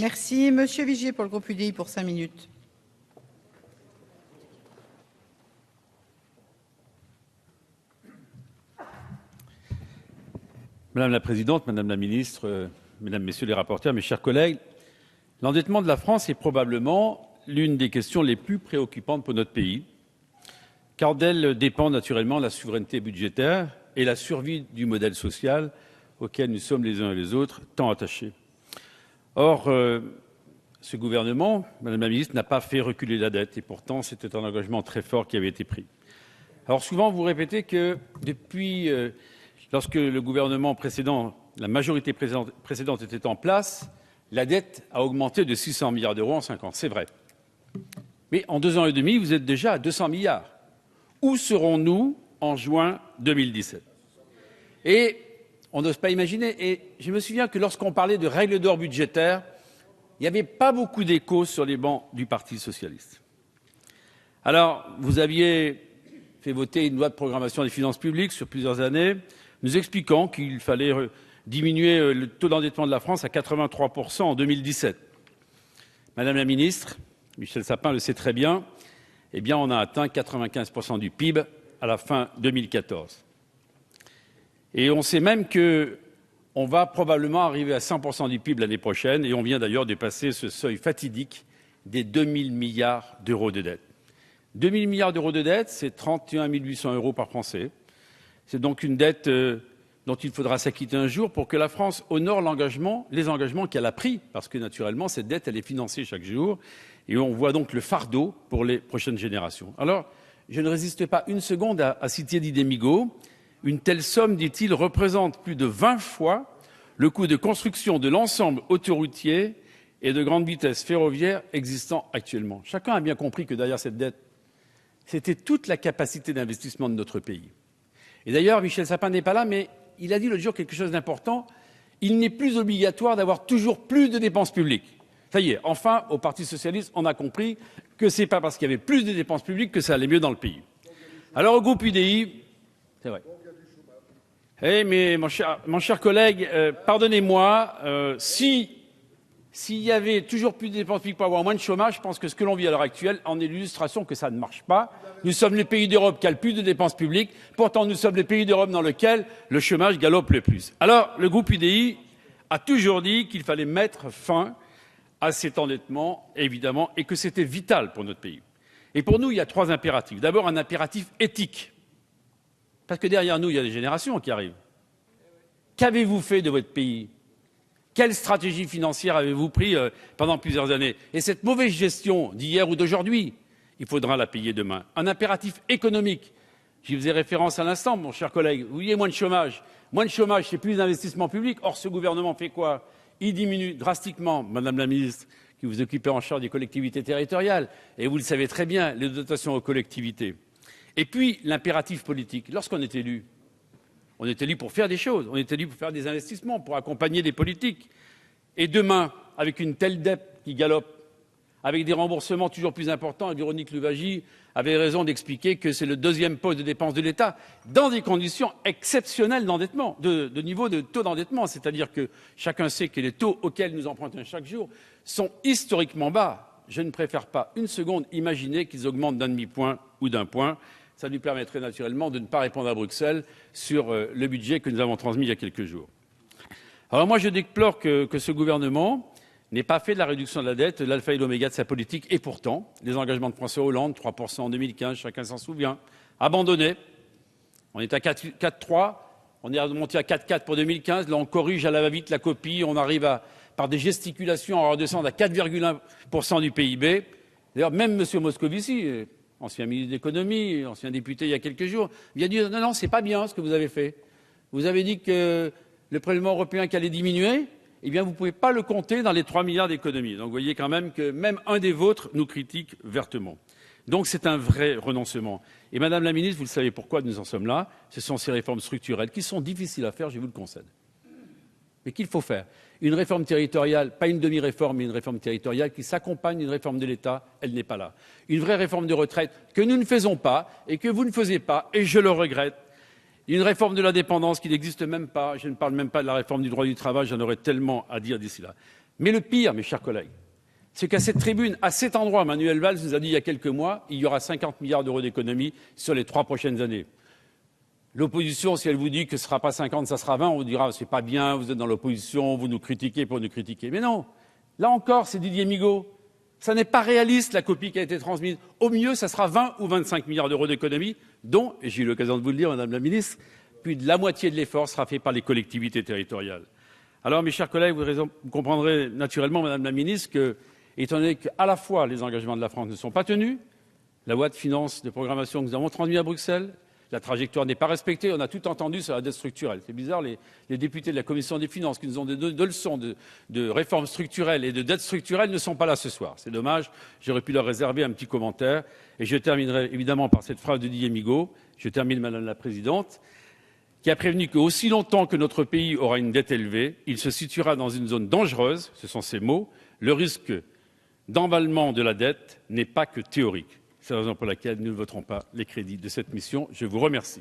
Merci. Monsieur Vigier pour le groupe UDI pour 5 minutes. Madame la présidente, madame la ministre, mesdames, messieurs les rapporteurs, mes chers collègues, l'endettement de la France est probablement l'une des questions les plus préoccupantes pour notre pays, car d'elle dépend naturellement la souveraineté budgétaire et la survie du modèle social auquel nous sommes les uns et les autres tant attachés. Or, ce gouvernement, madame la ministre, n'a pas fait reculer la dette et pourtant c'était un engagement très fort qui avait été pris. Alors souvent vous répétez que depuis lorsque le gouvernement précédent, la majorité précédente était en place, la dette a augmenté de 600 milliards d'euros en 5 ans. C'est vrai. Mais en 2 ans et demi, vous êtes déjà à 200 milliards. Où serons-nous en juin 2017 ? Et on n'ose pas imaginer. Et je me souviens que lorsqu'on parlait de règles d'or budgétaires, il n'y avait pas beaucoup d'écho sur les bancs du Parti socialiste. Alors, vous aviez fait voter une loi de programmation des finances publiques sur plusieurs années, nous expliquant qu'il fallait diminuer le taux d'endettement de la France à 83% en 2017. Madame la ministre, Michel Sapin le sait très bien, eh bien on a atteint 95% du PIB à la fin 2014. Et on sait même qu'on va probablement arriver à 100% du PIB l'année prochaine, et on vient d'ailleurs de passer ce seuil fatidique des 2 000 milliards d'euros de dette. 2 000 milliards d'euros de dette, c'est 31 800 euros par Français. C'est donc une dette dont il faudra s'acquitter un jour pour que la France honore les engagements qu'elle a pris, parce que naturellement, cette dette, elle est financée chaque jour, et on voit donc le fardeau pour les prochaines générations. Alors, je ne résiste pas une seconde à citer Didier Migaud. Une telle somme, dit-il, représente plus de 20 fois le coût de construction de l'ensemble autoroutier et de grande vitesse ferroviaire existant actuellement. Chacun a bien compris que derrière cette dette, c'était toute la capacité d'investissement de notre pays. Et d'ailleurs, Michel Sapin n'est pas là, mais il a dit l'autre jour quelque chose d'important. Il n'est plus obligatoire d'avoir toujours plus de dépenses publiques. Ça y est, enfin, au Parti socialiste, on a compris que ce n'est pas parce qu'il y avait plus de dépenses publiques que ça allait mieux dans le pays. Alors, au groupe UDI, c'est vrai. Eh, mais mon cher collègue, pardonnez-moi, s'il y avait toujours plus de dépenses publiques pour avoir moins de chômage, je pense que ce que l'on vit à l'heure actuelle en est l'illustration que ça ne marche pas. Nous sommes les pays d'Europe qui a le plus de dépenses publiques, pourtant nous sommes les pays d'Europe dans lesquels le chômage galope le plus. Alors, le groupe UDI a toujours dit qu'il fallait mettre fin à cet endettement, évidemment, et que c'était vital pour notre pays. Et pour nous, il y a 3 impératifs. D'abord, un impératif éthique. Parce que derrière nous, il y a des générations qui arrivent. Qu'avez-vous fait de votre pays ? Quelle stratégie financière avez-vous pris pendant plusieurs années ? Et cette mauvaise gestion d'hier ou d'aujourd'hui, il faudra la payer demain. Un impératif économique. J'y faisais référence à l'instant, mon cher collègue. Vous voyez, moins de chômage. Moins de chômage, c'est plus d'investissement public. Or, ce gouvernement fait quoi ? Il diminue drastiquement, madame la ministre, qui vous occupez en charge des collectivités territoriales. Et vous le savez très bien, les dotations aux collectivités. Et puis, l'impératif politique. Lorsqu'on est élu, on est élu pour faire des choses, on est élu pour faire des investissements, pour accompagner des politiques. Et demain, avec une telle dette qui galope, avec des remboursements toujours plus importants, et Véronique Louwagie avait raison d'expliquer que c'est le 2e poste de dépenses de l'État, dans des conditions exceptionnelles d'endettement, de niveau de taux d'endettement. C'est-à-dire que chacun sait que les taux auxquels nous empruntons chaque jour sont historiquement bas. Je ne préfère pas une seconde imaginer qu'ils augmentent d'1 demi-point ou d'1 point. Ça lui permettrait naturellement de ne pas répondre à Bruxelles sur le budget que nous avons transmis il y a quelques jours. Alors moi, je déplore que ce gouvernement n'ait pas fait de la réduction de la dette l'alpha et l'oméga de sa politique. Et pourtant, les engagements de François Hollande, 3% en 2015, chacun s'en souvient, abandonnés. On est à 4,3, on est remonté à 4,4 pour 2015. Là, on corrige à la va-vite la copie. On arrive par des gesticulations à redescendre à 4,1% du PIB. D'ailleurs, même M. Moscovici, ancien ministre de l'économie, ancien député il y a quelques jours, il a dit non, c'est pas bien ce que vous avez fait. Vous avez dit que le prélèvement européen qui allait diminuer, eh bien vous ne pouvez pas le compter dans les 3 milliards d'économies. Donc vous voyez quand même que même un des vôtres nous critique vertement. Donc c'est un vrai renoncement. Et Madame la Ministre, vous le savez pourquoi nous en sommes là. Ce sont ces réformes structurelles qui sont difficiles à faire, je vous le concède. Mais qu'il faut faire. Une réforme territoriale, pas une demi-réforme, mais une réforme territoriale qui s'accompagne d'une réforme de l'État, elle n'est pas là. Une vraie réforme de retraite que nous ne faisons pas et que vous ne faisiez pas, et je le regrette. Une réforme de la dépendance qui n'existe même pas. Je ne parle même pas de la réforme du droit du travail, j'en aurais tellement à dire d'ici là. Mais le pire, mes chers collègues, c'est qu'à cette tribune, à cet endroit, Manuel Valls nous a dit il y a quelques mois, il y aura 50 milliards d'euros d'économies sur les 3 prochaines années. L'opposition, si elle vous dit que ce ne sera pas 50, ça sera 20, on vous dira c'est pas bien, vous êtes dans l'opposition, vous nous critiquez pour nous critiquer. Mais non, là encore, c'est Didier Migaud. Ça n'est pas réaliste, la copie qui a été transmise. Au mieux, ça sera 20 ou 25 milliards d'euros d'économies, dont, et j'ai eu l'occasion de vous le dire, Madame la Ministre, plus de la moitié de l'effort sera fait par les collectivités territoriales. Alors, mes chers collègues, vous comprendrez naturellement, Madame la Ministre, que, étant donné qu'à la fois les engagements de la France ne sont pas tenus, la loi de finances de programmation que nous avons transmise à Bruxelles, la trajectoire n'est pas respectée, on a tout entendu sur la dette structurelle. C'est bizarre, les députés de la Commission des finances qui nous ont donné deux leçons de réforme structurelle et de dette structurelle ne sont pas là ce soir. C'est dommage, j'aurais pu leur réserver un petit commentaire. Et je terminerai évidemment par cette phrase de Didier Migaud, je termine Madame la Présidente, qui a prévenu qu'aussi longtemps que notre pays aura une dette élevée, il se situera dans une zone dangereuse, ce sont ses mots, le risque d'emballement de la dette n'est pas que théorique. C'est la raison pour laquelle nous ne voterons pas les crédits de cette mission. Je vous remercie.